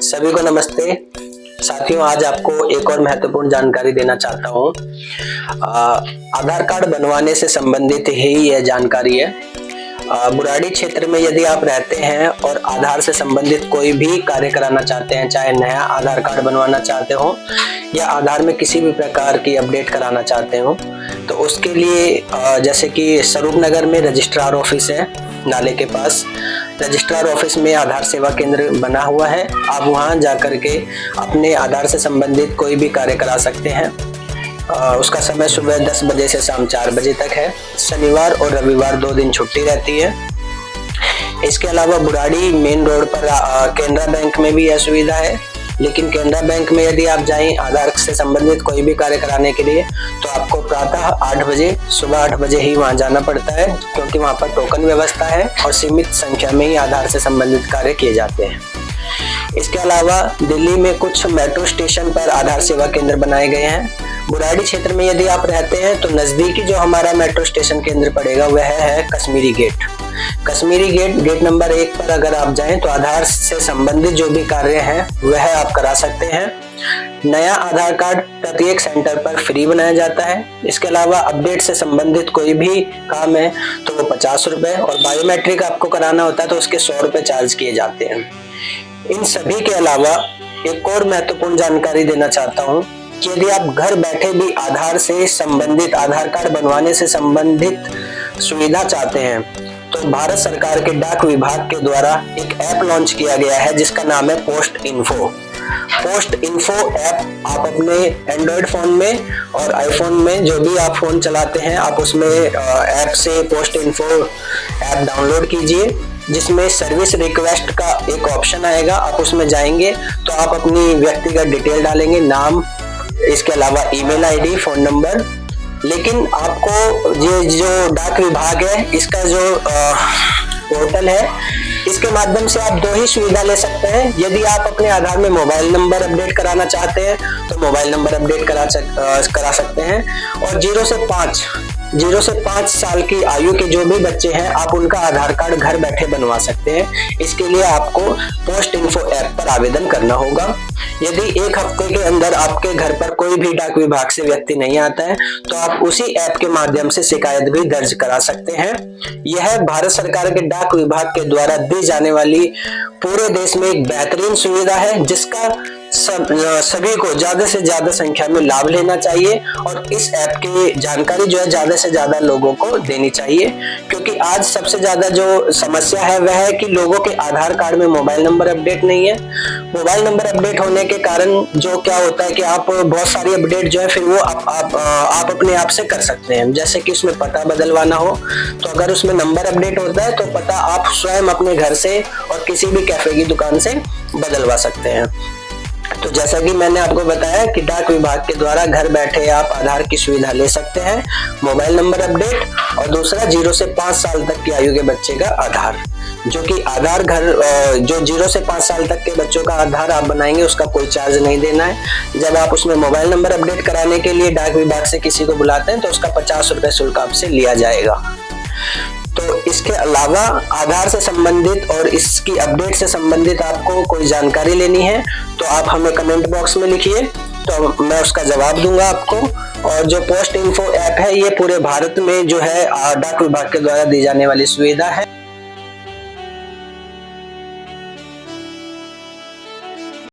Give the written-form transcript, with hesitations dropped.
सभी को नमस्ते साथियों। आज आपको एक और महत्वपूर्ण जानकारी देना चाहता हूँ। आधार कार्ड बनवाने से संबंधित ही यह जानकारी है। बुराड़ी क्षेत्र में यदि आप रहते हैं और आधार से संबंधित कोई भी कार्य कराना चाहते हैं, चाहे नया आधार कार्ड बनवाना चाहते हो या आधार में किसी भी प्रकार की अपडेट कराना चाहते हो, तो उसके लिए जैसे कि स्वरूप नगर में रजिस्ट्रार ऑफिस है, नाले के पास रजिस्ट्रार ऑफिस में आधार सेवा केंद्र बना हुआ है। आप वहां जाकर के अपने आधार से संबंधित कोई भी कार्य करा सकते हैं। उसका समय सुबह 10 बजे से शाम 4 बजे तक है। शनिवार और रविवार 2 दिन छुट्टी रहती है। इसके अलावा बुराड़ी मेन रोड पर केनरा बैंक में भी यह सुविधा है, लेकिन केनरा बैंक में यदि आप जाएं आधार से संबंधित कोई भी कार्य कराने के लिए तो आपको प्रातः 8 बजे सुबह 8 बजे ही वहां जाना पड़ता है, क्योंकि वहां पर टोकन व्यवस्था है और सीमित संख्या में ही आधार से संबंधित कार्य किए जाते हैं। इसके अलावा दिल्ली में कुछ मेट्रो स्टेशन पर आधार सेवा केंद्र बनाए गए हैं। बुराड़ी क्षेत्र में यदि आप रहते हैं तो नजदीकी जो हमारा मेट्रो स्टेशन केंद्र पड़ेगा वह है Kashmiri Gate. Kashmiri Gate number 1 पर अगर आप जाएं तो आधार से संबंधित जो भी कार्य हैं वह आप करा सकते हैं। नया आधार कार्ड प्रत्येक सेंटर पर फ्री बनाया जाता है। इसके अलावा अपडेट से संबंधित कोई भी काम है तो वो 50 रुपए, और बायोमेट्रिक आपको कराना होता है तो उसके 100 रुपए चार्ज किए जाते हैं। इन सभी के अलावा एक और महत्वपूर्ण जानकारी देना चाहता हूँ कि यदि आप घर बैठे भी आधार से संबंधित आधार कार्ड बनवाने से संबंधित सुविधा चाहते हैं तो भारत सरकार के डाक विभाग के द्वारा एक ऐप लॉन्च किया गया है जिसका नाम है post info. Post info app आप अपने एंड्रॉइड फोन में और आईफोन में जो भी आप फोन चलाते हैं आप उसमें ऐप से पोस्ट इन्फो ऐप डाउनलोड कीजिए, जिसमें सर्विस रिक्वेस्ट का एक ऑप्शन आएगा। आप उसमें जाएंगे तो आप अपनी व्यक्तिगत डिटेल डालेंगे, नाम, इसके अलावा ईमेल आईडी, फोन नंबर। लेकिन आपको ये जो डाक विभाग है इसका जो पोर्टल है इसके माध्यम से आप 2 ही सुविधा ले सकते हैं। यदि आप अपने आधार में मोबाइल नंबर अपडेट कराना चाहते हैं तो मोबाइल नंबर अपडेट करा सकते हैं, और 0 से 5 साल की आयु के जो भी बच्चे हैं आप उनका आधार कार्ड घर बैठे बनवा सकते हैं। इसके लिए आपको पोस्ट इन्फो ऐप पर आवेदन करना होगा। यदि 1 हफ्ते के अंदर आपके घर पर कोई भी डाक विभाग से व्यक्ति नहीं आता है तो आप उसी ऐप के माध्यम से शिकायत भी दर्ज करा सकते हैं। यह भारत सरकार के डाक विभाग के द्वारा दी जाने वाली पूरे देश में एक बेहतरीन सुविधा है, जिसका सभी को ज्यादा से ज्यादा संख्या में लाभ लेना चाहिए और इस ऐप की जानकारी जो है ज्यादा से ज्यादा लोगों को देनी चाहिए। क्योंकि आज सबसे ज्यादा जो समस्या है वह है कि लोगों के आधार कार्ड में मोबाइल नंबर अपडेट नहीं है। मोबाइल नंबर अपडेट होने के कारण जो क्या होता है कि आप बहुत सारी अपडेट जो है फिर वो आप अपने आप से कर सकते हैं। जैसे कि उसमें पता बदलवाना हो तो अगर उसमें नंबर अपडेट होता है तो पता आप स्वयं अपने घर से और किसी भी कैफे की दुकान से बदलवा सकते हैं। तो जैसा कि मैंने आपको बताया कि डाक विभाग के द्वारा घर बैठे आप आधार की सुविधा ले सकते हैं, मोबाइल नंबर अपडेट, और दूसरा 0 से 5 साल तक की आयु के बच्चे का आधार, जो कि आधार जो 0 से 5 साल तक के बच्चों का आधार आप बनाएंगे उसका कोई चार्ज नहीं देना है। जब आप उसमें मोबाइल नंबर अपडेट कराने के लिए डाक विभाग से किसी को बुलाते हैं तो उसका 50 रुपए शुल्क आपसे लिया जाएगा। तो इसके अलावा आधार से संबंधित और इसकी अपडेट से संबंधित आपको कोई जानकारी लेनी है तो आप हमें कमेंट बॉक्स में लिखिए, तो मैं उसका जवाब दूंगा आपको। और जो पोस्ट इन्फो ऐप है ये पूरे भारत में जो है डाक विभाग के द्वारा दी जाने वाली सुविधा है।